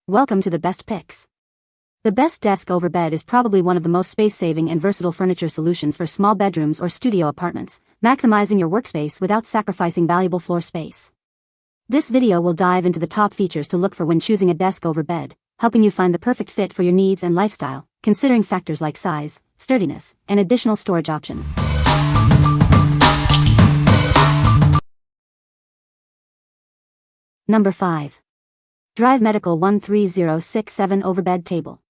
Welcome to the best picks. The best desk over bed is probably one of the most space-saving and versatile furniture solutions for small bedrooms or studio apartments, maximizing your workspace without sacrificing valuable floor space. This video will dive into the top features to look for when choosing a desk over bed, helping you find the perfect fit for your needs and lifestyle, considering factors like size, sturdiness, and additional storage options. Number 5. Drive Medical 13067 Overbed Table.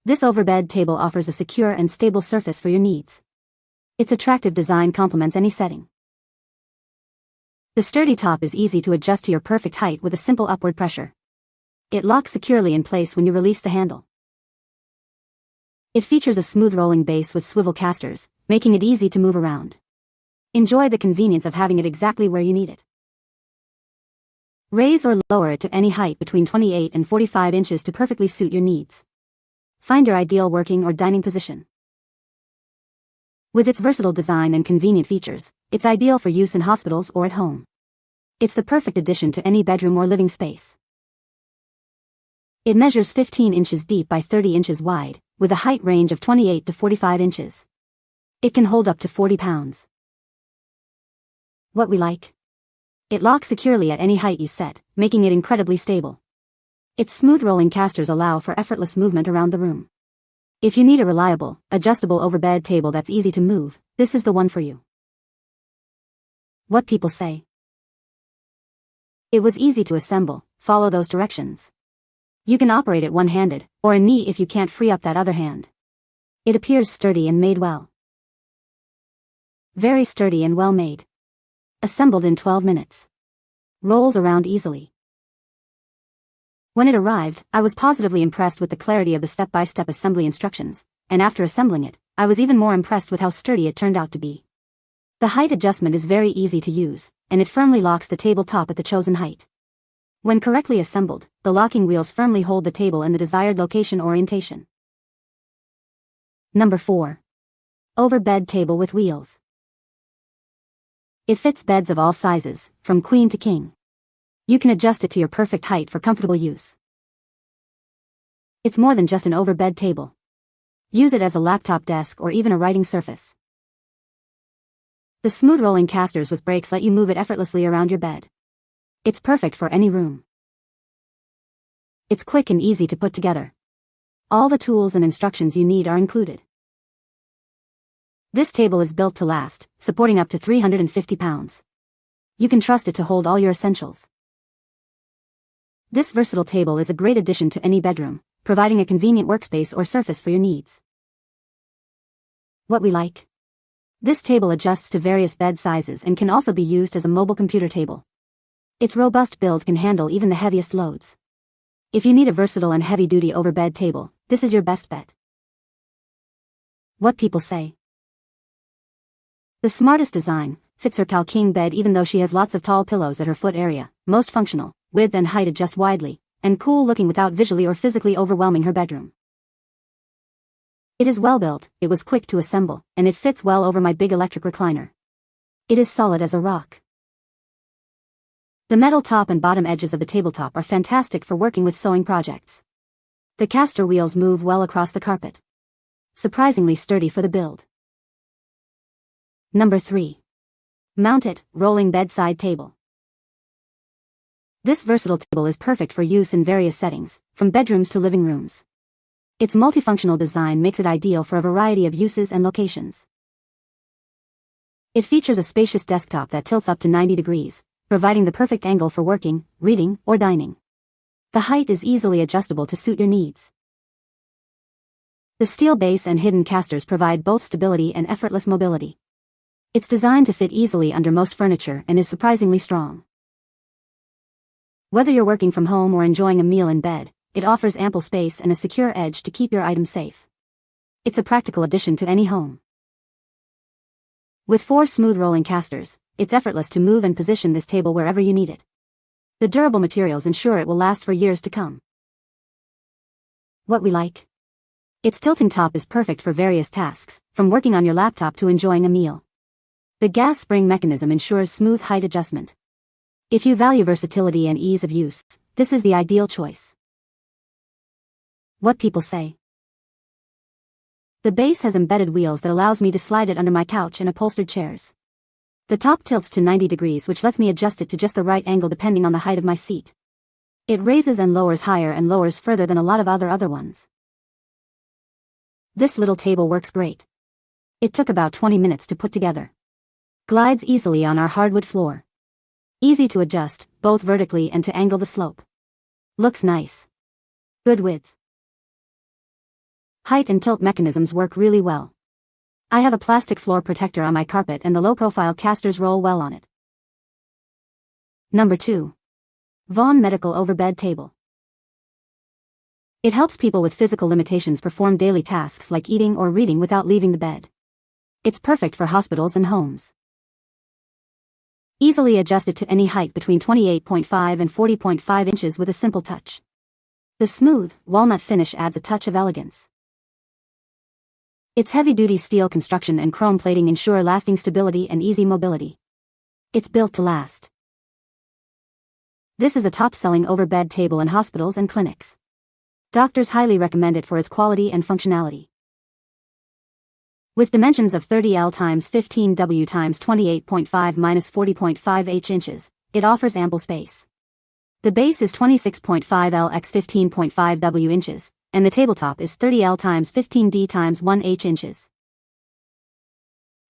This overbed table offers a secure and stable surface for your needs. Its attractive design complements any setting. The sturdy top is easy to adjust to your perfect height with a simple upward pressure. It locks securely in place when you release the handle. It features a smooth rolling base with swivel casters, making it easy to move around. Enjoy the convenience of having it exactly where you need it. Raise or lower it to any height between 28 and 45 inches to perfectly suit your needs. Find your ideal working or dining position. With its versatile design and convenient features, it's ideal for use in hospitals or at home. It's the perfect addition to any bedroom or living space. It measures 15 inches deep by 30 inches wide, with a height range of 28 to 45 inches. It can hold up to 40 pounds. What we like? It locks securely at any height you set, making it incredibly stable. Its smooth rolling casters allow for effortless movement around the room. If you need a reliable, adjustable overbed table that's easy to move, this is the one for you. What people say. It was easy to assemble, follow those directions. You can operate it one-handed, or a knee if you can't free up that other hand. It appears sturdy and made well. Very sturdy and well made. Assembled in 12 minutes. Rolls around easily. When it arrived, I was positively impressed with the clarity of the step-by-step assembly instructions, and after assembling it, I was even more impressed with how sturdy it turned out to be. The height adjustment is very easy to use, and it firmly locks the tabletop at the chosen height. When correctly assembled, the locking wheels firmly hold the table in the desired location orientation. Number 4. Overbed Table with Wheels. It fits beds of all sizes, from queen to king. You can adjust it to your perfect height for comfortable use. It's more than just an overbed table. Use it as a laptop desk or even a writing surface. The smooth rolling casters with brakes let you move it effortlessly around your bed. It's perfect for any room. It's quick and easy to put together. All the tools and instructions you need are included. This table is built to last, supporting up to 350 pounds. You can trust it to hold all your essentials. This versatile table is a great addition to any bedroom, providing a convenient workspace or surface for your needs. What we like? This table adjusts to various bed sizes and can also be used as a mobile computer table. Its robust build can handle even the heaviest loads. If you need a versatile and heavy-duty overbed table, this is your best bet. What people say. The smartest design fits her king bed even though she has lots of tall pillows at her foot area, most functional, width and height adjust widely, and cool looking without visually or physically overwhelming her bedroom. It is well built, it was quick to assemble, and it fits well over my big electric recliner. It is solid as a rock. The metal top and bottom edges of the tabletop are fantastic for working with sewing projects. The caster wheels move well across the carpet. Surprisingly sturdy for the build. Number 3. Mount It Rolling Bedside Table. This versatile table is perfect for use in various settings, from bedrooms to living rooms. Its multifunctional design makes it ideal for a variety of uses and locations. It features a spacious desktop that tilts up to 90 degrees, providing the perfect angle for working, reading, or dining. The height is easily adjustable to suit your needs. The steel base and hidden casters provide both stability and effortless mobility. It's designed to fit easily under most furniture and is surprisingly strong. Whether you're working from home or enjoying a meal in bed, it offers ample space and a secure edge to keep your items safe. It's a practical addition to any home. With 4 smooth rolling casters, it's effortless to move and position this table wherever you need it. The durable materials ensure it will last for years to come. What we like? Its tilting top is perfect for various tasks, from working on your laptop to enjoying a meal. The gas spring mechanism ensures smooth height adjustment. If you value versatility and ease of use, this is the ideal choice. What people say. The base has embedded wheels that allows me to slide it under my couch and upholstered chairs. The top tilts to 90 degrees, which lets me adjust it to just the right angle depending on the height of my seat. It raises and lowers higher and lowers further than a lot of other ones. This little table works great. It took about 20 minutes to put together. Glides easily on our hardwood floor. Easy to adjust, both vertically and to angle the slope. Looks nice. Good width. Height and tilt mechanisms work really well. I have a plastic floor protector on my carpet and the low-profile casters roll well on it. Number 2. Vaunn Medical Overbed Table. It helps people with physical limitations perform daily tasks like eating or reading without leaving the bed. It's perfect for hospitals and homes. Easily adjusted to any height between 28.5 and 40.5 inches with a simple touch. The smooth, walnut finish adds a touch of elegance. Its heavy-duty steel construction and chrome plating ensure lasting stability and easy mobility. It's built to last. This is a top-selling overbed table in hospitals and clinics. Doctors highly recommend it for its quality and functionality. With dimensions of 30L x 15W x 28.5 - 40.5 inches, it offers ample space. The base is 26.5L x 15.5W inches, and the tabletop is 30L x 15D x 1H inches.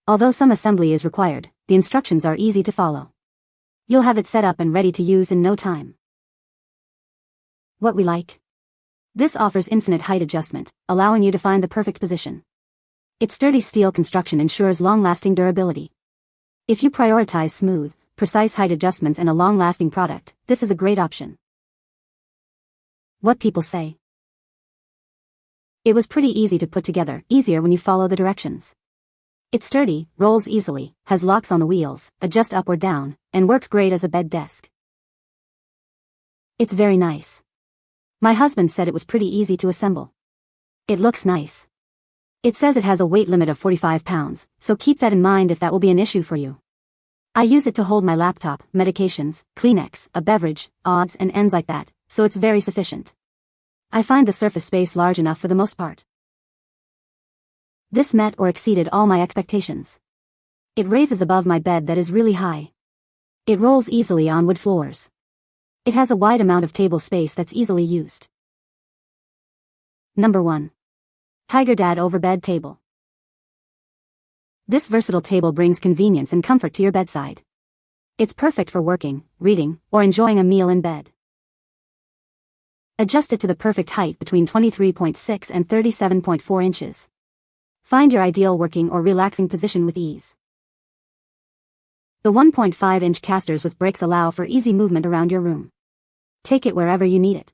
Although some assembly is required, the instructions are easy to follow. You'll have it set up and ready to use in no time. What we like. This offers infinite height adjustment, allowing you to find the perfect position. Its sturdy steel construction ensures long-lasting durability. If you prioritize smooth, precise height adjustments and a long-lasting product, this is a great option. What people say. It was pretty easy to put together, easier when you follow the directions. It's sturdy, rolls easily, has locks on the wheels, adjust up or down, and works great as a bed desk. It's very nice. My husband said it was pretty easy to assemble. It looks nice. It says it has a weight limit of 45 pounds, so keep that in mind if that will be an issue for you. I use it to hold my laptop, medications, Kleenex, a beverage, odds and ends like that, so it's very sufficient. I find the surface space large enough for the most part. This met or exceeded all my expectations. It raises above my bed that is really high. It rolls easily on wood floors. It has a wide amount of table space that's easily used. Number 1. TigerDad Overbed Table. This versatile table brings convenience and comfort to your bedside. It's perfect for working, reading, or enjoying a meal in bed. Adjust it to the perfect height between 23.6 and 37.4 inches. Find your ideal working or relaxing position with ease. The 1.5-inch casters with brakes allow for easy movement around your room. Take it wherever you need it.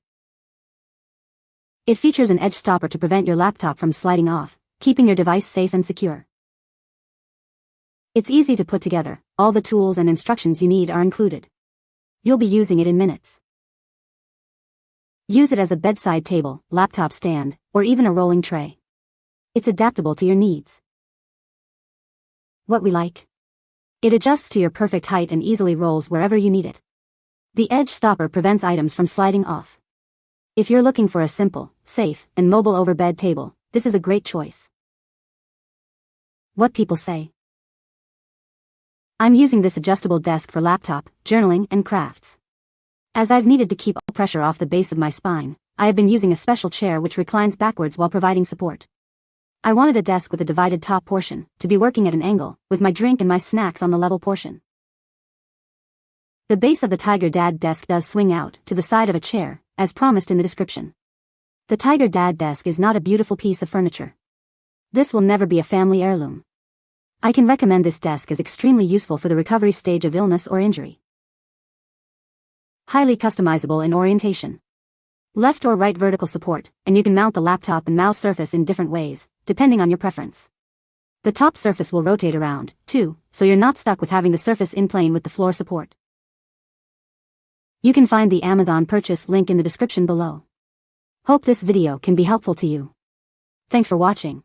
It features an edge stopper to prevent your laptop from sliding off, keeping your device safe and secure. It's easy to put together, all the tools and instructions you need are included. You'll be using it in minutes. Use it as a bedside table, laptop stand, or even a rolling tray. It's adaptable to your needs. What we like. It adjusts to your perfect height and easily rolls wherever you need it. The edge stopper prevents items from sliding off. If you're looking for a simple, safe, and mobile overbed table, this is a great choice. What people say. I'm using this adjustable desk for laptop, journaling, and crafts. As I've needed to keep all pressure off the base of my spine, I have been using a special chair which reclines backwards while providing support. I wanted a desk with a divided top portion, to be working at an angle, with my drink and my snacks on the level portion. The base of the TigerDad desk does swing out to the side of a chair, as promised in the description. The TigerDad desk is not a beautiful piece of furniture. This will never be a family heirloom. I can recommend this desk as extremely useful for the recovery stage of illness or injury. Highly customizable in orientation. Left or right vertical support, and you can mount the laptop and mouse surface in different ways, depending on your preference. The top surface will rotate around, too, so you're not stuck with having the surface in plane with the floor support. You can find the Amazon purchase link in the description below. Hope this video can be helpful to you. Thanks for watching.